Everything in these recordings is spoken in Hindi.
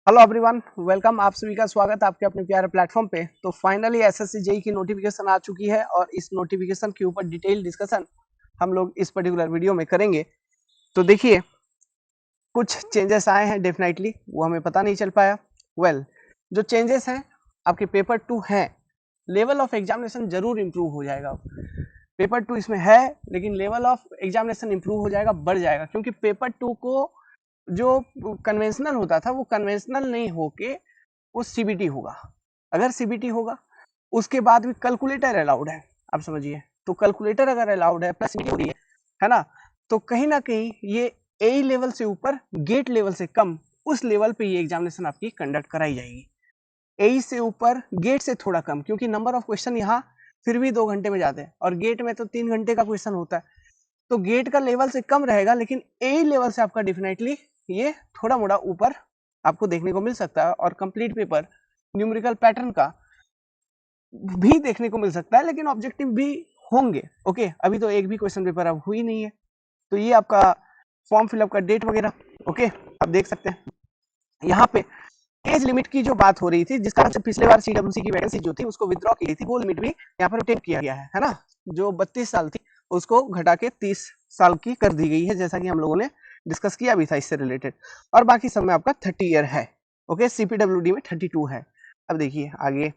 Hello everyone, welcome. आप सभी का स्वागत है आपके अपने प्यारे प्लेटफॉर्म पे। तो फाइनली एसएससी जेई की नोटिफिकेशन आ चुकी है और इस नोटिफिकेशन के ऊपर डिटेल डिस्कशन हम लोग इस पर्टिकुलर वीडियो में करेंगे। तो देखिए, कुछ चेंजेस आए हैं, डेफिनेटली वो हमें पता नहीं चल पाया। जो चेंजेस हैं आपके पेपर 2 हैं, लेवल ऑफ एग्जामिनेशन जरूर इंप्रूव हो जाएगा। पेपर 2 इसमें है, लेकिन लेवल ऑफ एग्जामिनेशन इंप्रूव हो जाएगा, बढ़ जाएगा, क्योंकि पेपर 2 को जो कन्वेंशनल होता था वो कन्वेंशनल नहीं होके वो सीबीटी होगा। अगर सीबीटी होगा उसके बाद भी कैलकुलेटर अलाउड है, आप समझिए। तो कैलकुलेटर अगर अलाउड है प्लस हो रही है ना कहीं ना कहीं ये ए लेवल से ऊपर गेट लेवल से कम उस लेवल पे ये एग्जामिनेशन आपकी कंडक्ट कराई जाएगी। ए से ऊपर गेट से थोड़ा कम, क्योंकि नंबर ऑफ क्वेश्चन यहाँ फिर भी 2 घंटे में जाते हैं और गेट में तो 3 घंटे का क्वेश्चन होता है। तो गेट का लेवल से कम रहेगा, लेकिन ए लेवल से आपका डेफिनेटली ये थोड़ा मोड़ा ऊपर आपको देखने को मिल सकता है और कंप्लीट पेपर न्यूमेरिकल पैटर्न का भी देखने को मिल सकता है, लेकिन ऑब्जेक्टिव भी होंगे। ओके, अभी तो एक भी क्वेश्चन पेपर अब हुई नहीं है। तो ये आपका फॉर्म फिलअप का डेट वगैरह ओके आप देख सकते हैं। यहाँ पे एज लिमिट की जो बात हो रही थी, जिसका पिछले बार सीडब्ल्यूसी की वैकेंसी जो थी उसको विथड्रॉ की गई थी, वो लिमिट भी यहाँ पर टेक किया गया है ना। जो 32 साल थी उसको घटा के 30 साल की कर दी गई है, जैसा कि हम लोगों ने डिस्कस किया भी था इससे रिलेटेड। और बाकी सब में आपका 30 ईयर है। ओके, सीपीडब्ल्यूडी में 32 है। अब देखिए आगे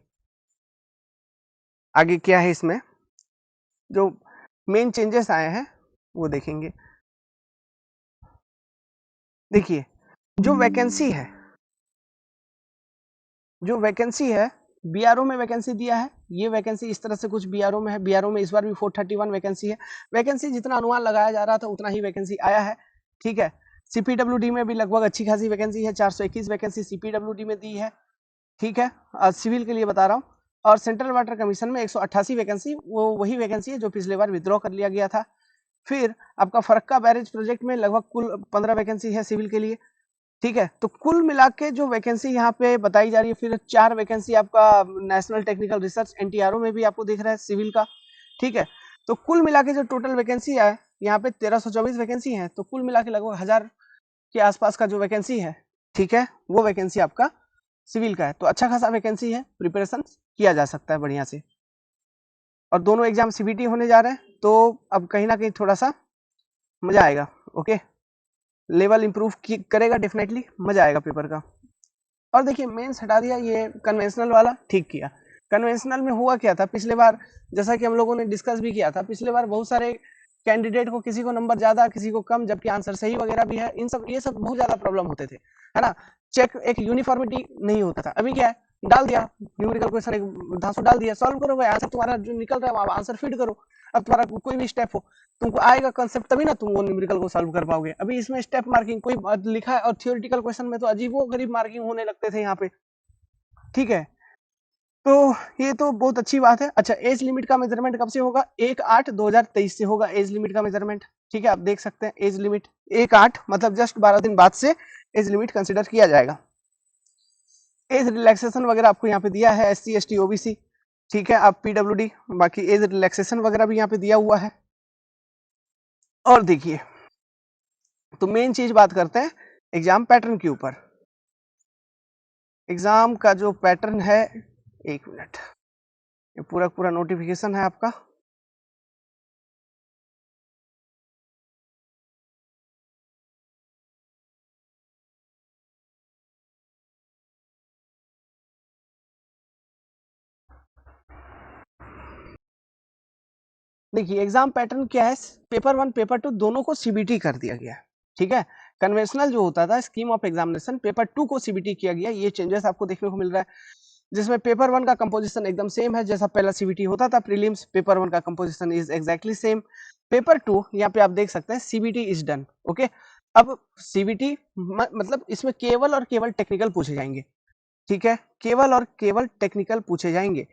आगे क्या है, इसमें जो मेन चेंजेस आए हैं वो देखेंगे। देखिए, जो वैकेंसी है बीआरओ में वैकेंसी दिया है। ये वैकेंसी इस तरह से कुछ बीआरओ में है। बीआरओ में इस बार भी 431 वैकेंसी है। वैकेंसी जितना अनुमान लगाया जा रहा था उतना ही वैकेंसी आया है, ठीक है। सीपीडब्ल्यूडी में भी लगभग अच्छी खासी वैकेंसी है, 421 वैकेंसी सीपीडब्ल्यूडी में दी है, ठीक है। सिविल के लिए बता रहा हूँ। और सेंट्रल वाटर कमीशन में 188 वैकेंसी, वो वही वैकेंसी है जो पिछले बार विथड्रॉ कर लिया गया था। फिर आपका फरक्का बैरेज प्रोजेक्ट में लगभग कुल 15 वैकेंसी है सिविल के लिए, ठीक है। तो कुल मिला के जो वैकेंसी यहाँ पे बताई जा रही है, फिर 4 वैकेंसी आपका नेशनल टेक्निकल रिसर्च एनटीआरओ में भी आपको दिख रहा है सिविल का, ठीक है। तो कुल मिला के जो टोटल वैकेंसी है यहाँ पे 1324 वैकेंसी है। तो कुल मिला के लगभग 1000 के आसपास का जो वैकेंसी है, ठीक है, वो वैकेंसी आपका सिविल का है। तो अच्छा खासा वैकेंसी है, प्रिपरेशन किया जा सकता है बढ़िया से। और दोनों एग्जाम सीबीटी होने जा रहे हैं, तो अब कहीं ना कहीं थोड़ा सा मजा आएगा। ओके, लेवल इंप्रूव करेगा, डेफिनेटली मजा आएगा पेपर का। और देखिए, मेंस हटा दिया, ये कन्वेंशनल वाला ठीक किया। कन्वेंशनल में हुआ क्या था पिछले बार, जैसा कि हम लोगों ने डिस्कस भी किया था, पिछले बार बहुत सारे कैंडिडेट को किसी को नंबर ज्यादा किसी को कम, जबकि आंसर सही वगैरह भी है, इन सब ये सब बहुत ज्यादा प्रॉब्लम होते थे, है ना। चेक एक यूनिफॉर्मिटी नहीं होता था। अभी क्या है, डाल दिया न्यूमेरिकल क्वेश्चन, एक धांसू डाल दिया, सॉल्व करो भाई, आंसर तुम्हारा जो निकल रहा है आंसर फीड करो। अब तुम्हारा कोई भी स्टेप हो, तुमको आएगा कंसेप्ट, तभी ना तुम वो न्यूमेरिकल को सॉल्व कर पाओगे। अभी इसमें स्टेप मार्किंग कोई लिखा है, और थियोरेटिकल क्वेश्चन में तो अजीबो गरीब मार्किंग होने लगते थे यहाँ पे, ठीक है। तो ये तो बहुत अच्छी बात है। अच्छा, एज लिमिट का मेजरमेंट कब से होगा? 1/8/2023 से होगा एज लिमिट का मेजरमेंट, ठीक है। आप देख सकते हैं एज लिमिट 1/8 मतलब जस्ट 12 दिन बाद से एज लिमिट कंसिडर किया जाएगा। एज रिलैक्सेशन वगैरह आपको यहाँ पे दिया है, SC ST OBC, ठीक है। आप PWD, बाकी एज रिलैक्सेशन वगैरह भी यहाँ पे दिया हुआ है। और देखिए, तो मेन चीज बात करते हैं एग्जाम पैटर्न के ऊपर। एग्जाम का जो पैटर्न है, एक मिनट, ये पूरा पूरा नोटिफिकेशन है आपका। देखिए, एग्जाम पैटर्न क्या है, पेपर 1 पेपर 2 दोनों को सीबीटी कर दिया गया है, ठीक है। कन्वेंशनल जो होता था स्कीम ऑफ एग्जामिनेशन, पेपर 2 को सीबीटी किया गया, ये चेंजेस आपको देखने को मिल रहा है। जिसमें पेपर 1 का कंपोजिशन एकदम सेम है, जैसा पहला सीबीटी होता था प्रीलिम्स, पेपर 1 का composition is exactly same. Paper 2 यहाँ पे आप देख सकते हैं सीबीटी इज डन, ओके। अब सीबीटी मतलब इसमें केवल और केवल टेक्निकल पूछे जाएंगे, ठीक है, केवल और केवल टेक्निकल पूछे जाएंगे।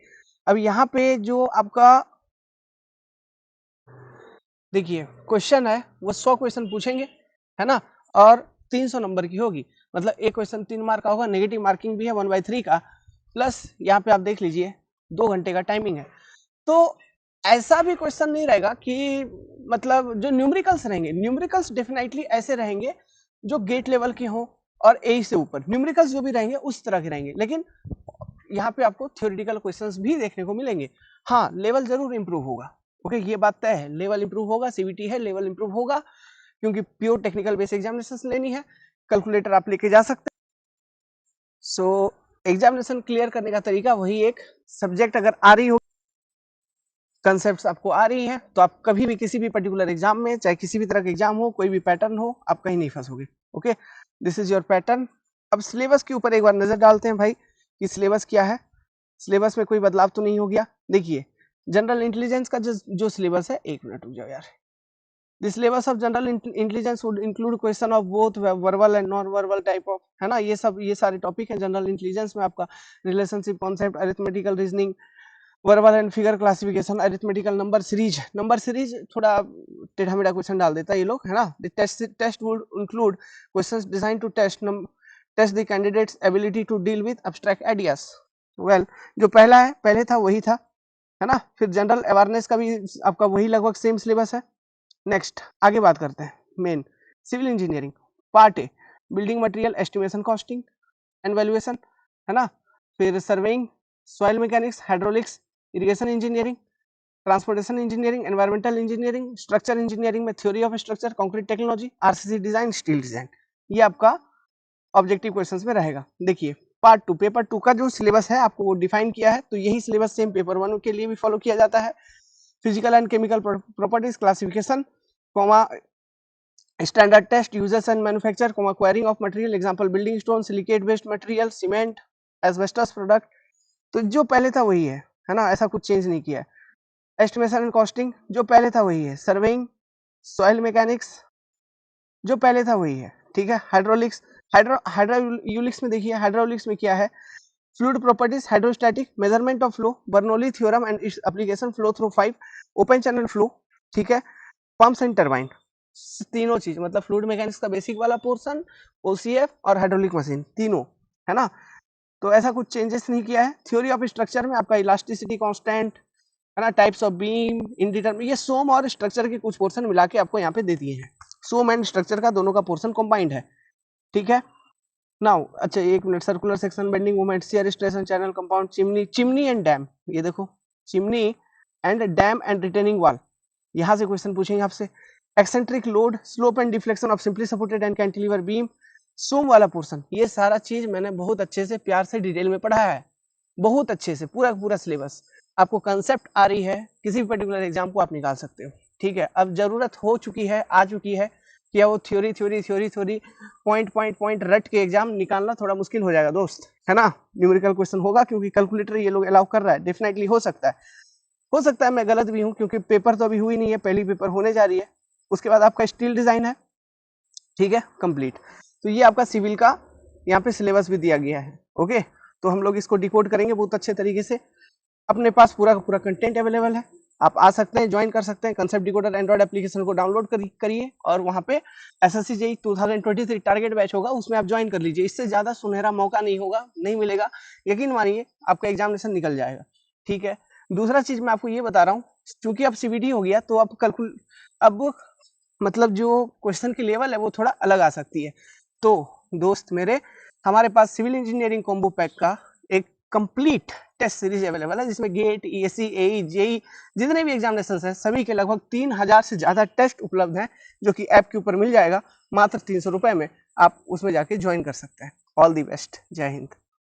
अब यहाँ पे जो आपका देखिए क्वेश्चन है, वो 100 क्वेश्चन पूछेंगे, है ना, और 300 नंबर की होगी। मतलब एक क्वेश्चन 3 मार्क का होगा, नेगेटिव मार्किंग भी है 1/3 का, प्लस यहाँ पे आप देख लीजिए 2 घंटे का टाइमिंग है। तो ऐसा भी क्वेश्चन नहीं रहेगा कि मतलब जो न्यूमेरिकल्स रहेंगे, न्यूमेरिकल्स डेफिनेटली ऐसे रहेंगे जो गेट लेवल के हो, और ए से ऊपर न्यूमेरिकल्स जो भी रहेंगे उस तरह के रहेंगे, लेकिन यहाँ पे आपको थ्योरेटिकल क्वेश्चंस भी देखने को मिलेंगे। हाँ, लेवल जरूर इंप्रूव होगा, ओके, ये बात तय है, लेवल इंप्रूव होगा, सीबीटी है, लेवल इंप्रूव होगा, क्योंकि प्योर टेक्निकल बेस एग्जामिनेशन लेनी है, कैलकुलेटर आप लेके जा सकते हैं। सो एग्जामिनेशन क्लियर करने का तरीका वही, एक सब्जेक्ट अगर आ रही हो, कंसेप्ट्स आपको आ रही हैं, तो आप कभी भी किसी भी पर्टिकुलर एग्जाम में, चाहे किसी भी तरह का एग्जाम हो, कोई भी पैटर्न हो, आप कहीं नहीं फंसोगे। Okay, this is your pattern. अब सिलेबस के ऊपर एक बार नजर डालते हैं भाई कि सिलेबस क्या है, सिलेबस में कोई बदलाव तो नहीं हो गया। देखिए, जनरल इंटेलिजेंस का जो सिलेबस है, एक मिनट रुक जाओ यार। The syllabus of general intelligence would include question of both verbal and non-verbal type of, है ना, ये सारे टॉपिक हैं जनरल इंटेलिजेंस में। आपका relationship concept, arithmetical reasoning, verbal and figure classification, arithmetical number series थोड़ा टेढ़ा मेढ़ा क्वेश्चन डाल देता है ये लोग, है ना। Test would include questions designed to test the candidates ability to deal with abstract ideas. Well, जो पहला है, पहले था वही था, है ना। फिर जनरल अवेयरनेस का भी आपका वही लगभग सेम सिलेबस है। नेक्स्ट आगे बात करते हैं main civil engineering part A, building material estimation costing and valuation, है ना। फिर surveying, soil mechanics, hydraulics, irrigation engineering, transportation engineering, environmental engineering, structure engineering में theory of structure, concrete technology, RCC design, steel design, ये आपका ऑब्जेक्टिव क्वेश्चंस में रहेगा। देखिए पार्ट 2, पेपर 2 का जो सिलेबस है आपको वो डिफाइन किया है, तो यही सिलेबस सेम पेपर 1 के लिए भी फॉलो किया जाता है। Physical and chemical properties, classification, standard test, users and manufacture, quarrying of material, example building stone, silicate based material, cement, asbestos product, तो जो पहले था वही है ना, ऐसा कुछ चेंज नहीं किया है। एस्टिमेशन एंड कॉस्टिंग जो पहले था वही है। सर्वेइंग, सॉइल मैकेनिक्स जो पहले था वही है, ठीक है। हाइड्रोलिक्स, हाइड्रोलिक्स में देखिए, हाइड्रोलिक्स में क्या है, fluid properties, hydrostatic, measurement of flow, Bernoulli theorem and its application, flow through 5, open channel flow, ठीक है, पंप्स एंड टरबाइन, तीनों चीज, मतलब फ्लूइड मैकेनिक्स का बेसिक वाला पोर्शन, ओसीएफ और हाइड्रोलिक मशीन, तीनों, है ना। तो ऐसा कुछ चेंजेस नहीं किया है। थ्योरी ऑफ स्ट्रक्चर में आपका इलास्टिसिटी कांस्टेंट, है ना, टाइप्स ऑफ बीम, इंडिटरमिनेट, ये सोम और स्ट्रक्चर के कुछ पोर्शन मिला के आपको यहाँ पे दे दिए हैं। सोम एंड स्ट्रक्चर का दोनों का पोर्शन कंबाइंड है, ठीक है। नाउ अच्छा एक minute, circular section, bending moment, shear stress and channel compound, chimney and dam, ये देखो chimney and dam and retaining wall, यहाँ से क्वेश्चन पूछेंगे आपसे। Eccentric load, slope and deflection of simply supported and cantilever beam, some वाला पोर्शन, ये सारा चीज मैंने बहुत अच्छे से प्यार से डिटेल में पढ़ाया है, बहुत अच्छे से, पूरा सिलेबस। आपको कंसेप्ट आ रही है, किसी भी पर्टिकुलर एग्जाम को आप निकाल सकते हो, ठीक है। अब जरूरत हो चुकी है, आ चुकी है, क्या वो थ्योरी पॉइंट रट के एग्जाम निकालना थोड़ा मुश्किल हो जाएगा दोस्त, है ना। न्यूमेरिकल क्वेश्चन होगा, क्योंकि कैलकुलेटर ये लोग अलाउ कर रहा है, डेफिनेटली हो सकता है मैं गलत भी हूँ, क्योंकि पेपर तो अभी हुई नहीं है, पहली पेपर होने जा रही है। उसके बाद आपका स्टील डिजाइन है, ठीक है, कंप्लीट। तो ये आपका सिविल का यहाँ पे सिलेबस भी दिया गया है, ओके। तो हम लोग इसको डिकोड करेंगे बहुत अच्छे तरीके से, अपने पास पूरा का पूरा कंटेंट अवेलेबल है, आप आ सकते हैं, ज्वाइन कर सकते हैं। कंसेप्ट डिकोडर एंड्रॉइड एप्लीकेशन को डाउनलोड करिए और वहां पे एसएससी जेईई 2023 टारगेट बैच होगा, उसमें आप ज्वाइन कर लीजिए। इससे ज्यादा सुनहरा मौका नहीं होगा, नहीं मिलेगा, यकीन मानिए आपका एग्जामिनेशन निकल जाएगा, ठीक है। दूसरा चीज मैं आपको ये बता रहा हूँ, चूंकि अब सीबीटी हो गया, तो अब मतलब जो क्वेश्चन की लेवल है वो थोड़ा अलग आ सकती है। तो दोस्त मेरे, हमारे पास सिविल इंजीनियरिंग कॉम्बो पैक का एक कंप्लीट टेस्ट सीरीज अवेलेबल है, जिसमें गेट, ईएससी, एई, जेई, जितने भी एग्जामिनेशन हैं सभी के लगभग 3000 से ज्यादा टेस्ट उपलब्ध हैं, जो कि ऐप के ऊपर मिल जाएगा मात्र 300 रुपए में। आप उसमें जाके ज्वाइन कर सकते हैं। ऑल दी बेस्ट, जय हिंद।